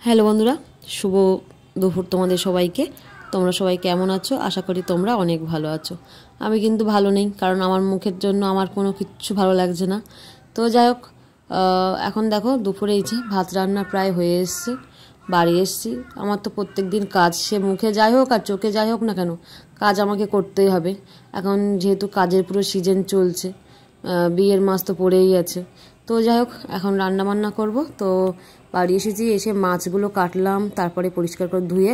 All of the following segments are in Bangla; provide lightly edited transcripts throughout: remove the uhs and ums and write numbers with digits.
হ্যালো বন্ধুরা, শুভ দুপুর তোমাদের সবাইকে। তোমরা সবাই কেমন আছো? আশা করি তোমরা অনেক ভালো আছো। আমি কিন্তু ভালো নেই, কারণ আমার মুখের জন্য আমার কোনো কিচ্ছু ভালো লাগছে না। তো যাই হোক, এখন দেখো দুপুরে এই যে ভাত রান্না প্রায় হয়ে এসছে, বাড়ি এসছি। আমার তো প্রত্যেক দিন কাজ, সে মুখে যাই হোক আর চোখে যাই হোক না কেন, কাজ আমাকে করতেই হবে। এখন যেহেতু কাজের পুরো সিজন চলছে, বিয়ের মাস তো পড়েই আছে। তো যাই হোক, এখন রান্না বান্না করব। তো বাড়ি এসেছি, এসে মাছগুলো কাটলাম, তারপরে পরিষ্কার করে ধুয়ে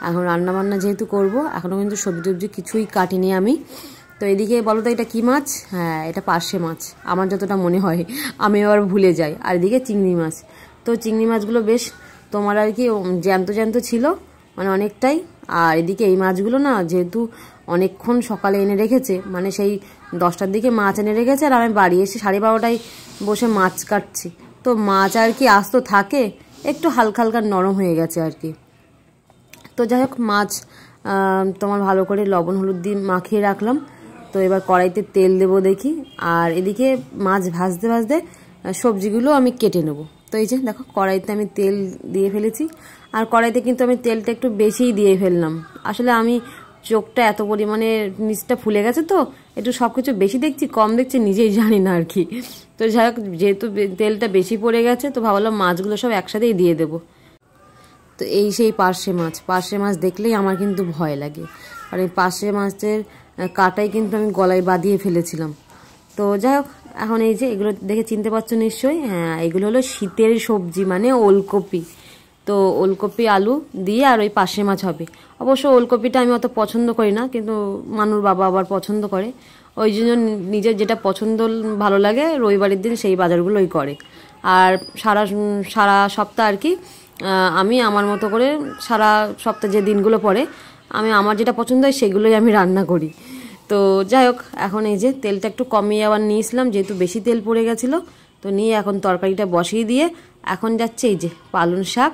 এখন রান্না বান্না যেহেতু করব, এখনও কিন্তু সবজি টবজি কিছুই কাটিনি আমি। তো এদিকে বলো তো, এটা কি মাছ? হ্যাঁ, এটা পার্শে মাছ, আমার যতটা মনে হয়, আমি আবার ভুলে যাই। আর এদিকে চিংড়ি মাছ। তো চিংড়ি মাছগুলো বেশ তোমার আর কি জ্যান্ত জ্যান্ত ছিল, মানে অনেকটাই। আর এদিকে এই মাছগুলো না, যেহেতু অনেকক্ষণ সকালে এনে রেখেছে, মানে সেই 10টার দিকে মাছ এনে রেখেছে, আর আমি বাড়ি এসে 12:30টায় বসে মাছ কাটছি। তো মাছ আর কি আস্ত থাকে, একটু হালকা হালকা নরম হয়ে গেছে আর কি। তো যাই হোক, মাছ তোমার ভালো করে লবণ হলুদ দিয়ে মাখিয়ে রাখলাম। তো এবার কড়াইতে তেল দেবো দেখি, আর এদিকে মাছ ভাজতে ভাজতে সবজিগুলো আমি কেটে নেবো। তো এই যে দেখো, কড়াইতে আমি তেল দিয়ে ফেলেছি, আর কড়াইতে কিন্তু আমি তেলটা একটু বেশিই দিয়ে ফেললাম। আসলে আমি চোখটা এত পরিমাণে নিচটা ফুলে গেছে, তো একটু সব কিছু বেশি দেখছি কম দেখছি নিজেই জানি না আর কি। তো যাই হোক, যেহেতু তেলটা বেশি পড়ে গেছে, তো ভাবলাম মাছগুলো সব একসাথেই দিয়ে দেবো। তো এই সেই পার্শে মাছ দেখলেই আমার কিন্তু ভয় লাগে, আর এই পার্শে মাছের কাঁটাই কিন্তু আমি গলায় বাঁধিয়ে ফেলেছিলাম। তো যাই হোক, এখন এই যে এগুলো দেখে চিনতে পারছো নিশ্চয়ই, হ্যাঁ এগুলো হলো শীতের সবজি, মানে ওলকপি। তো ওলকপি আলু দিয়ে আর ওই পার্শে মাছ হবে। অবশ্য ওলকপিটা আমি অত পছন্দ করি না, কিন্তু মানুর বাবা আবার পছন্দ করে, ওই জন্য নিজের যেটা পছন্দ ভালো লাগে রবিবারের দিন সেই বাজারগুলোই করে। আর সারা সারা সপ্তাহ আর কি আমি আমার মতো করে সারা সপ্তাহ যে দিনগুলো পড়ে, আমি আমার যেটা পছন্দ হয় সেগুলোই আমি রান্না করি। তো যাই হোক, এখন এই যে তেলটা একটু কমিয়ে আবার নিয়েছিলাম, যেহেতু বেশি তেল পড়ে গেছিলো। তো নিয়ে এখন তরকারিটা বসিয়ে দিয়ে এখন যাচ্ছে এই যে পালং শাক,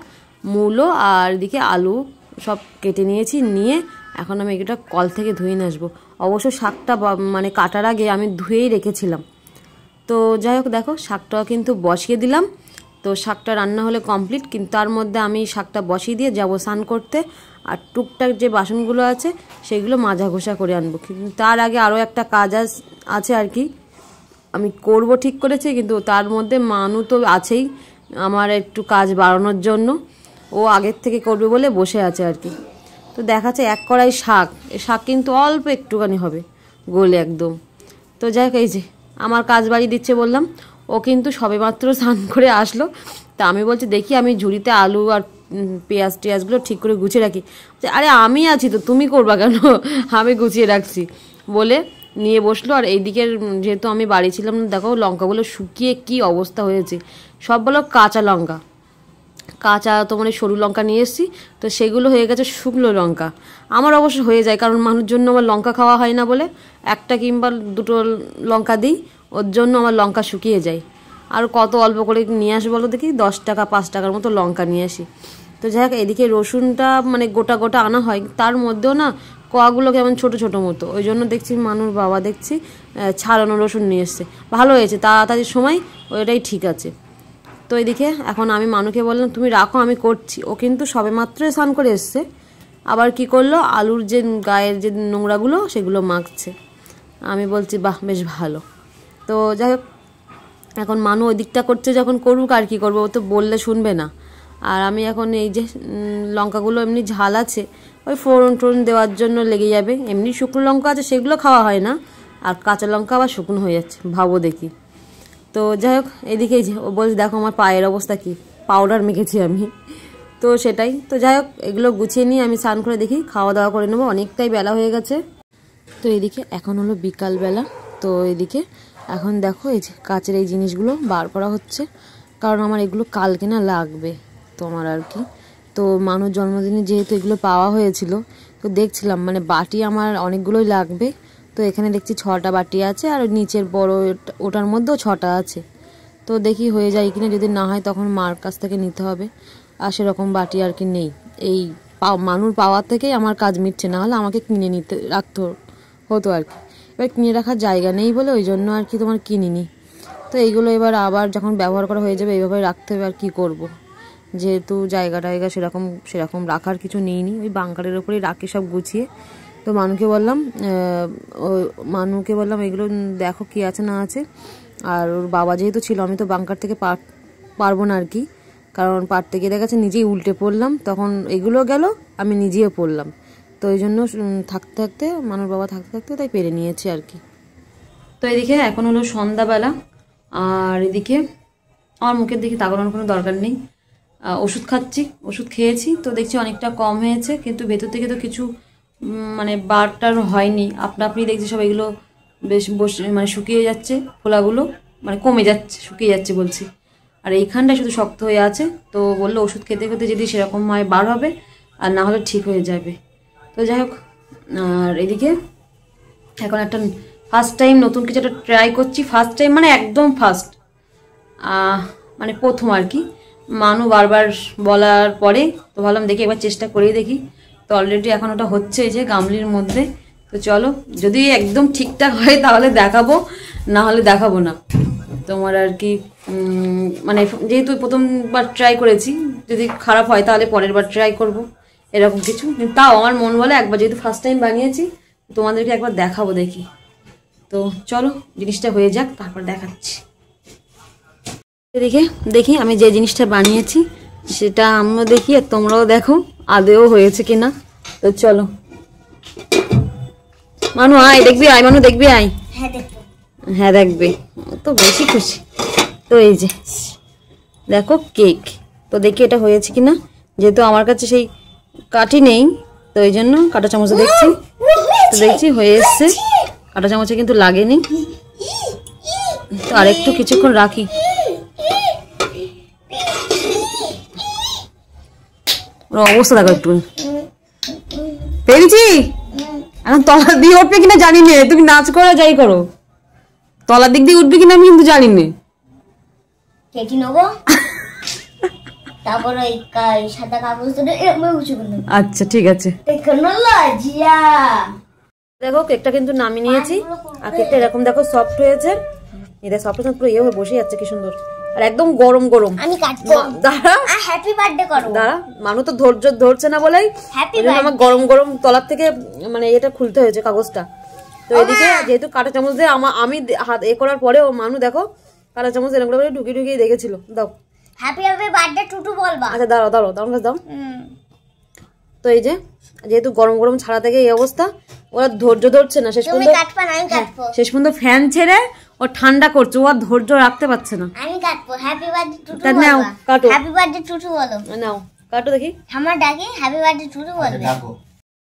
মূলো আর এদিকে আলু সব কেটে নিয়েছি। নিয়ে এখন আমি এটা কল থেকে ধুয়ে নিয়ে আসবো। অবশ্য শাকটা মানে কাটার আগে আমি ধুয়েই রেখেছিলাম। তো যাই হোক, দেখো শাকটাও কিন্তু বসিয়ে দিলাম। তো শাকটা রান্না হলে কমপ্লিট, কিন্তু তার মধ্যে আমি শাকটা বসিয়ে দিয়ে যাবো স্নান করতে, আর টুকটাক যে বাসনগুলো আছে সেগুলো মাজা ঘষা করে আনবো। কিন্তু তার আগে আরও একটা কাজ আছে আর কি, আমি করব ঠিক করেছি, কিন্তু তার মধ্যে মানু তো আছেই আমার একটু কাজ বাড়ানোর জন্য, ও আগের থেকে করবে বলে বসে আছে আর কি। তো দেখাচ্ছে এক কড়াই শাক, এই শাক কিন্তু অল্প একটুখানি হবে, গোলে একদম। তো যাই হোক, এই যে আমার কাজ বাড়ি দিচ্ছে বললাম, ও কিন্তু সবেমাত্র স্নান করে আসলো। তা আমি বলছি দেখি আমি ঝুড়িতে আলু আর পেঁয়াজ টেয়াজগুলো ঠিক করে গুছিয়ে রাখি। আরে আমি আছি তো, তুমি করবা কেন, আমি গুছিয়ে রাখছি বলে নিয়ে বসলো। আর এইদিকের যেহেতু আমি বাড়ি ছিলাম না, দেখো লঙ্কাগুলো শুকিয়ে কি অবস্থা হয়েছে। সব বলো কাঁচা লঙ্কা, কাঁচা তো মানে সরু লঙ্কা নিয়ে এসেছি, তো সেগুলো হয়ে গেছে শুকনো লঙ্কা। আমার অবশ্য হয়ে যায়, কারণ মানুষের জন্য আমার লঙ্কা খাওয়া হয় না বলে একটা কিংবা দুটো লঙ্কা দিই, ওর জন্য আমার লঙ্কা শুকিয়ে যায়। আর কত অল্প করে নিয়ে আসি বলো দেখি, 10 টাকা 5 টাকার মতো লঙ্কা নিয়ে আসি। তো যাই হোক, এদিকে রসুনটা মানে গোটা গোটা আনা হয়, তার মধ্যেও না কোয়াগুলো কেমন ছোটো ছোটো মতো, ওই জন্য দেখছি মানুর বাবা দেখছি ছাড়ানো রসুন নিয়ে এসছে। ভালো হয়েছে, তাড়াতাড়ি সময় ওইটাই ঠিক আছে। তো এদিকে এখন আমি মানুকে বললাম তুমি রাখো, আমি করছি। ও কিন্তু সবেমাত্র স্নান করে এসছে, আবার কি করলো, আলুর যে গায়ের যে নোংরাগুলো সেগুলো মাখছে। আমি বলছি বাহ, বেশ ভালো। তো যাই হোক, এখন মানু ওই দিকটা করছে, যখন করুক আর কি করবো, ও তো বললে শুনবে না। আর আমি এখন এই যে লঙ্কাগুলো এমনি ঝাল আছে, ওই ফোড়ন টোড়ন দেওয়ার জন্য লেগে যাবে। এমনি শুকনো লঙ্কা আছে, সেগুলো খাওয়া হয় না, আর কাঁচা লঙ্কা আবার শুকনো হয়ে যাচ্ছে, ভাবো দেখি। তো যাই হোক, এদিকে যে ও বলছে দেখো আমার পায়ের অবস্থা কি, পাউডার মেখেছি আমি। তো সেটাই। তো যাই হোক, এগুলো গুছিয়ে নিয়ে আমি স্নান করে দেখি খাওয়া দাওয়া করে নেবো, অনেকটাই বেলা হয়ে গেছে। তো এদিকে এখন হলো বিকালবেলা। তো এদিকে এখন দেখো এই যে কাচের এই জিনিসগুলো বার করা হচ্ছে, কারণ আমার এগুলো কালকে না লাগবে তোমার আর কি। তো মানুষ জন্মদিনে যেহেতু এগুলো পাওয়া হয়েছিল, তো দেখছিলাম মানে বাটি আমার অনেকগুলোই লাগবে। তো এখানে দেখছি 6টা বাটি আছে, আর নিচের বড় ওটার মধ্যেও 6টা আছে। তো দেখি হয়ে যায় কিনা, যদি না হয় তখন মার কাছ থেকে নিতে হবে। আর সেরকম বাটি আর কি নেই, এই মানুষ পাওয়ার থেকেই আমার কাজ মিটছে, না হলে আমাকে কিনে নিতে রাখতে হতো আর কি। এবার কিনে রাখার জায়গা নেই বলে ওই জন্য আর কি তোমার কিনিনি। তো এইগুলো এবার আবার যখন ব্যবহার করা হয়ে যাবে এইভাবে রাখতে হবে, আর কি করব। যেহেতু জায়গা সেরকম রাখার কিছু নেইনি, ওই বাঙ্কারের ওপরেই রাখি সব গুছিয়ে। তো মানুকে বললাম এগুলো দেখো কি আছে না আছে। আর ওর বাবা যেহেতু ছিল, আমি তো বাঙ্কার থেকে পারবো না আর কি, কারণ পারতে গিয়ে দেখা যাচ্ছে নিজেই উল্টে পড়লাম, তখন এগুলো গেল, আমি নিজেও পড়লাম। তো এই জন্য থাকতে মানুর বাবা থাকতে তাই পেরে নিয়েছি আর কি। তো এদিকে এখন হলো সন্ধ্যাবেলা, আর এদিকে আমার মুখের দিকে তাকানোর কোনো দরকার নেই। ওষুধ খাচ্ছি, ওষুধ খেয়েছি, তো দেখছি অনেকটা কম হয়েছে, কিন্তু ভেতর থেকে তো কিছু মানে বারটার হয়নি। আপনি দেখছি সব এগুলো বেশ মানে শুকিয়ে যাচ্ছে, ফোলাগুলো মানে কমে যাচ্ছে, শুকিয়ে যাচ্ছে বলছি। আর এইখানটায় শুধু শক্ত হয়ে আছে। তো বললো ওষুধ খেতে খেতে যদি সেরকম হয় বার হবে, আর না হলে ঠিক হয়ে যাবে। তো যাই হোক, আর এদিকে এখন একটা ফার্স্ট টাইম নতুন কিছু একটা ট্রাই করছি। ফার্স্ট টাইম মানে একদম ফার্স্ট, মানে প্রথম আর কি। মানু বারবার বলার পরে তো ভাবলাম দেখি একবার চেষ্টা করেই দেখি। তো অলরেডি এখন ওটা হচ্ছে এই যে গামলির মধ্যে। তো চলো, যদি একদম ঠিকঠাক হয় তাহলে দেখাবো, না হলে দেখাবো না তোমার আর কি। মানে যেহেতু প্রথমবার ট্রাই করেছি, যদি খারাপ হয় তাহলে পরের বার ট্রাই করব, এরকম কিছু। কিন্তু তাও আমার মন বলে একবার যেহেতু ফার্স্ট টাইম বানিয়েছি, তোমাদেরকে একবার দেখাবো দেখি। তো চলো জিনিসটা হয়ে যাক, তারপর দেখাচ্ছি। দেখি আমি যে জিনিসটা বানিয়েছি সেটা আমিও দেখি আর তোমরাও দেখো আদেও হয়েছে কিনা। তো চলো মানু আয়, দেখবি আয়, মানু দেখবি আয়। হ্যাঁ দেখবে, তো বেশি খুশি। তো এই যে দেখো কেক, তো দেখি এটা হয়েছে কিনা। যেহেতু আমার কাছে সেই কাঠি নেই, তো এই জন্য কাঁটা চামচে দেখছি। তো দেখছি হয়ে এসছে, কাঁটা চামচে কিন্তু লাগেনি। তো আরেকটু কিছুক্ষণ রাখি। অবস্থা দেখো একটু, পেরেছি। এখন তলার দিয়ে উঠবে কিনা জানি না, তুমি নাচ করো যাই করো, তলার দিক দিয়ে উঠবে কিনা আমি কিন্তু জানি না। কেটে নেবো, তারপর ওই সাদা কাগজ ধরে এরকম উঁচু করে নেবো। আচ্ছা ঠিক আছে। দেখো কেকটা কিন্তু নামিয়ে নিয়েছি, আর কেকটা এরকম দেখো সফট হয়েছে। এটা সফট হয়ে পুরো হয়ে বসে যাচ্ছে, কি সুন্দর, আর একদম গরম গরম। আমি কাটবো, দাঁড়া, হ্যাপি বার্থডে করো। দাঁড়া, মানু তো ধরছে না বলেই আমার গরম গরম তলার থেকে মানে এটা খুলতে হয়েছে কাগজটা। তো এদিকে যেহেতু কাঁটা চামচ দিয়ে আমি হাত করার পরে ও মানু দেখো কাঁটা চামচ এরকম করে ঢুকিয়ে দেখেছিল। দাও হ্যাপি বার্থডে টুটু বলবা। আচ্ছা দাঁড়াও দাও। তো এই যে যেহেতু গরম গরম ছাড়া থেকে এই অবস্থা, ওরা ধৈর্য ধরছে না শেষ পর্যন্ত। শেষ পর্যন্ত ফ্যান ছেড়ে ও ঠান্ডা করছে, ও আর ধৈর্য রাখতে পারছে না। আমি কাটবো, হ্যাপি বার্থডে টুটু বলবা। নাও কাটো, হ্যাপি বার্থডে টুটু বলো। নাও কাটো দেখি। আমার ডাকে হ্যাপি বার্থডে টুটু বলবে। ডাকো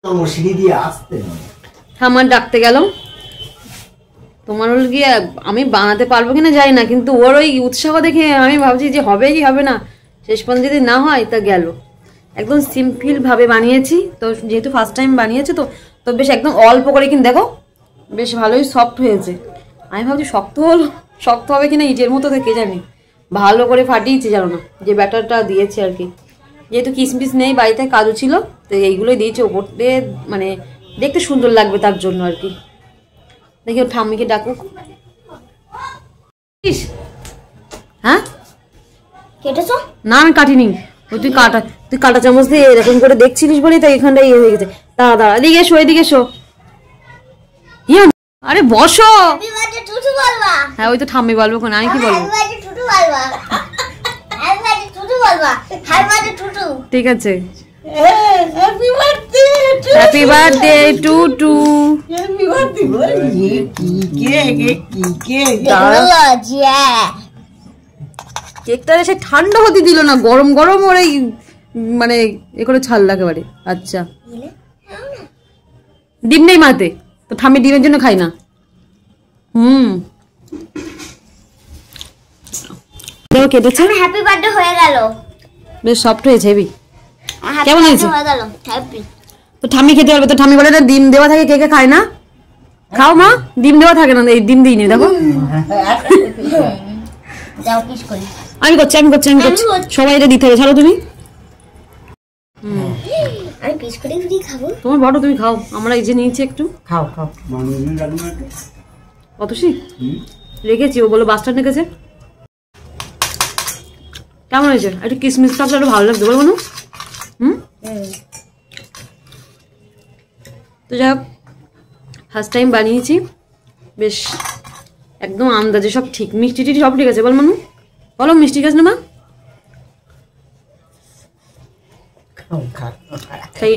তো সিঁড়ি দিয়ে আসতে না। আমার ডাকতে গেল, তোমার হল গিয়ে আমি বানাতে পারবো কিনা জানি না, কিন্তু ওর ওই উৎসাহ দেখে আমি ভাবছি যে হবে কি হবে না। শেষ পর্যন্ত যদি না হয় তা গেল। একদম সিম্পল ভাবে বানিয়েছি, তো যেহেতু ফার্স্ট টাইম বানিয়েছে তো বেশ একদম অল্প করে কিন্তু দেখো বেশ ভালোই সফট হয়েছে। আমি ভাবছি শক্ত হবে কিনা ইটের মতো থেকে জানি, ভালো করে ফাটিয়েছি জানো না, যে ব্যাটারটা দিয়েছি আর কি। যেহেতু কিশমিশ নেই বাড়িতে, কাজু ছিল, তো এইগুলোই দিয়েছি ওপরে, মানে দেখতে সুন্দর লাগবে তার জন্য আর কি। দেখি ওর ঠাম্মিকে ডাকুক। হ্যাঁ কেটেছো? না আমি কাটিনি, তুই কাটা চামচ দিয়ে এরকম করে দেখছিলিস বলেই তো এখানটা ইয়ে হয়ে গেছে। দাঁড়া এদিকে এসো। আরে বসো। হ্যাঁ ওই তো ঠাম্মি বলবো, কোন আমি কি বলবো। ঠিক আছে, হ্যাপি বার্থডে টুটু। কেকটা সে ঠান্ডা হতে দিল না, গরম গরম ওর এই মানে এ করে ছাড়লো একেবারে। আচ্ছা ডিম নেই মাতে, তো ঠাম্মি ডিমের জন্য খাই না। কেটেছে, হ্যাপি বার্থডে হয়ে গেল, বেশ সফট হয়েছে। হেভি কেমন হয়েছে? হ্যাপি। তো ঠাম্মি খেতে পারবে, তো ঠাম্মি বলে এটা ডিম দেওয়া থাকে, কেকে খায় না। খাও মা, ডিম দেওয়া থাকে না, এই ডিম দিইনি দেখো। আমি করছি সবাই এটা দিতে হবে। ছাড়ো তুমি, আমি পিস করে খাবো। তোমার বড় তুমি খাও, আমরা এই যে নিয়েছি একটু খাও। অতসী রেখেছি, ও বলো বাস্টার রেখেছে। কেমন হয়েছে? একটু কিসমিস থাকলে একটু ভালো লাগবে বল মানু। তো যাই হোক, ফার্স্ট টাইম বানিয়েছি, বেশ একদম আন্দাজে সব ঠিক, মিষ্টি টিটি সব ঠিক আছে বল মানু, বলো মিষ্টি খাস না মা? খাই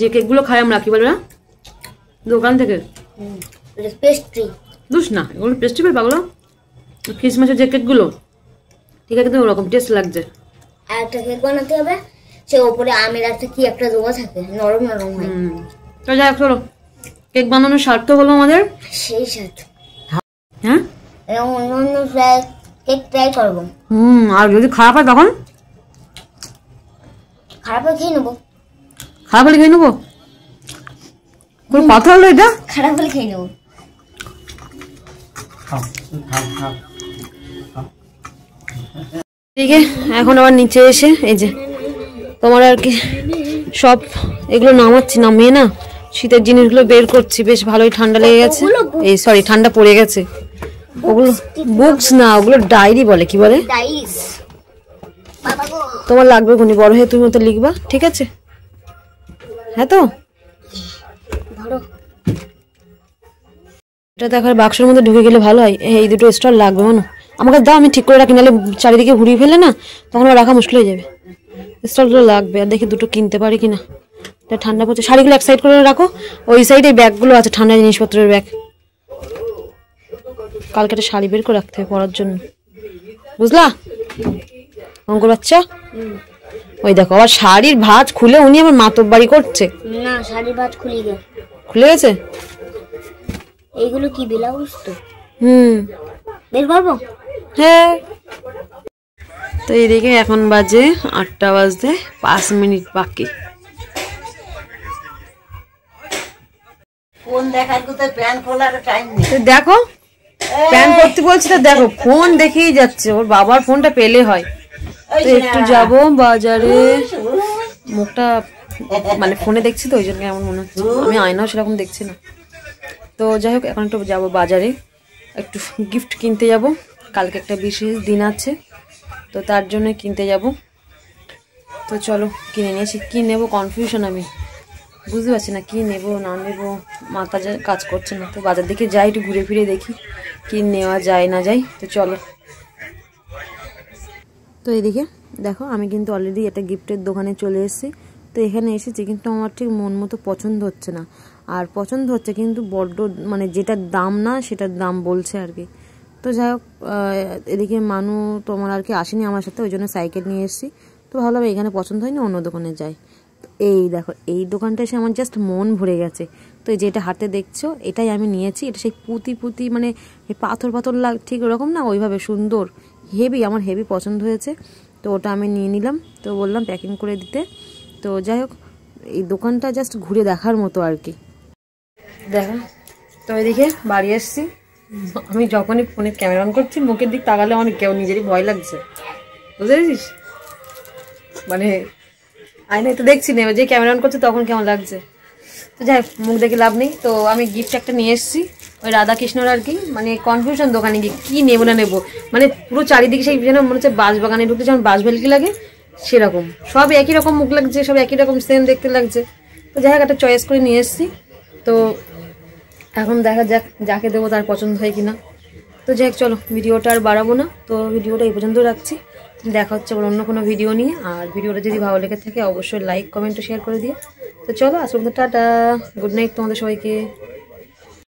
যে কেকগুলো খাই আমরা কি বলে না দোকান থেকে, পেস্ট্রি বুঝ না, এগুলো পেস্ট্রি পেয়ে পাগলো, খ্রিসমাসের যে কেকগুলো ঠিক আছে, কিন্তু ওরকম টেস্ট লাগছে। আর একটা কেক বানাতে হবে, সে ওপরে আমের একটা কি একটা দেওয়া থাকে, নরম নরম হয়। তো যাই হোক চলো, কেক বানানোর স্বার্থ হলো আমাদের সেই সাথে। হ্যাঁ অন্য অন্য কেক ট্রাই করবো। আর যদি খারাপ হয় তখন? খারাপ হলে খেয়ে নেবো। খারাপ হলে খেয়ে নেবো? কোনো কথা হলো এটা? খারাপ হলে খেয়ে নেবো। ঠিক আছে, এখন আবার নিচে এসে এই যে তোমার আর কি সব এগুলো নামাচ্ছি, নামিয়ে না শীতের জিনিসগুলো বের করছি, বেশ ভালোই ঠান্ডা লেগে গেছে, এই সরি ঠান্ডা পড়ে গেছে। ওগুলো বুকস না, ওগুলো ডায়েরি বলে, কি বলে তোমার লাগবে কোনি, বড় হয়ে তুমি মতো লিখবা, ঠিক আছে? হ্যাঁ তো এটা দেখার বাক্সের মধ্যে ঢুকে গেলে ভালো হয়। এই দুটো স্টল লাগবে মানে আমাকে দাও, আমি ঠিক করে রাখি, নাহলে চারিদিকে ঘুরিয়ে ফেলে না তখন রাখা মুশকিল হয়ে যাবে। স্টলগুলো লাগবে, আর দেখি দুটো কিনতে পারি কিনা। এটা ঠান্ডা পড়ছে, শাড়িগুলো এক সাইড করে রাখো, ওই সাইডে ব্যাগগুলো আছে ঠান্ডা জিনিসপত্রের ব্যাগ, কালকে একটা শাড়ি বের করে রাখতে হবে পরার জন্য, বুঝলা অঙ্কুর বাচ্চা? ওই দেখো আবার শাড়ির ভাঁজ খুলে উনি আমার মাতব বাড়ি করছে। না, শাড়ির ভাঁজ খুলে গেছে। এইগুলো কি ব্লাউজ তো? বের করবো। হ্যাঁ, তো এইদিকে এখন বাজে 8টা বাজতে 5 মিনিট বাকি। ফোন দেখার কোথায় প্যান খোলার টাইম নেই। দেখো প্যান করতে বলছি তো, দেখো ফোন দেখেই যাচ্ছে, ওর বাবার ফোনটা পেলে হয়। তো একটু যাব বাজারে, মুখটা মানে ফোনে দেখছি তো ওই জন্য এমন মনে হচ্ছে, আমি আয়নাও সেরকম দেখছি না। তো যাই হোক এখন একটু যাবো বাজারে, একটু গিফট কিনতে যাব, কালকে একটা বিশেষ দিন আছে, তো তার জন্য কিনতে যাব। তো চলো কিনে নিয়েছি, কি নেবো কনফিউশন, আমি বুঝতে পারছি না কি নেবো না নেবো, মাথা কাজ করছে না। তো বাজার দিকে যাই, একটু ঘুরে ফিরে দেখি কি নেওয়া যায় না যায়। তো চলো, তো এইদিকে দেখো আমি কিন্তু অলরেডি একটা গিফটের দোকানে চলে এসেছি। তো এখানে এসেছি কিন্তু আমার ঠিক মন মতো পছন্দ হচ্ছে না, আর পছন্দ হচ্ছে কিন্তু বড্ড মানে যেটার দাম না সেটার দাম বলছে আর কি। তো যাই হোক এদিকে মানু তোমার আর কি আসেনি আমার সাথে, ওই জন্য সাইকেল নিয়ে এসেছি। তো ভাবলাম এখানে পছন্দ হয়নি অন্য দোকানে যাই। তো এই দেখো এই দোকানটা এসে আমার জাস্ট মন ভরে গেছে। তো এই যেটা হাতে দেখছো এটাই আমি নিয়েছি, এটা সেই পুঁতি মানে পাথর ঠিক ওরকম না, ওইভাবে সুন্দর হেভি, আমার হেভি পছন্দ হয়েছে। তো ওটা আমি নিয়ে নিলাম, তো বললাম প্যাকিং করে দিতে। তো যাই হোক এই দোকানটা জাস্ট ঘুরে দেখার মতো আর কি। দেখো তো এদিকে বাড়ি এসছি, আমি যখনই ফোনে ক্যামেরা অন করছি মুখের দিক তাকালে আমার কেউ নিজেরই ভয় লাগছে, বুঝতে পেরেছিস? মানে আয়নায় তো দেখছি না, যে ক্যামেরা অন করছে তখন কেমন লাগছে। তো যাই হোক মুখ দেখে লাভ নেই। তো আমি গিফট একটা নিয়ে এসেছি ওই রাধাকৃষ্ণর আর কি, মানে কনফিউশন দোকানে গিয়ে কী নেবো না নেবো, মানে পুরো চারিদিকে সেই যেন মনে হচ্ছে বাঁশবাগানে ঢুকতে যেমন বাঁশ ভেলকি লাগে সেরকম, সব একই রকম মুখ লাগছে, সব একই রকম সেম দেখতে লাগছে। তো যাই হোক একটা চয়েস করে নিয়ে এসেছি। তো এখন দেখা যাক যাকে দেবো তার পছন্দ হয় কিনা। তো যাই হোক চলো ভিডিওটা আর বাড়াবো না, তো ভিডিওটা এই পর্যন্ত রাখছি, দেখা হচ্ছে আবার অন্য কোনো ভিডিও নিয়ে। আর ভিডিওটা যদি ভালো লেগে থাকে অবশ্যই লাইক কমেন্ট ও শেয়ার করে দিও। তো চলো আসলে টাটা, গুড নাইট তোমাদের সবাইকে।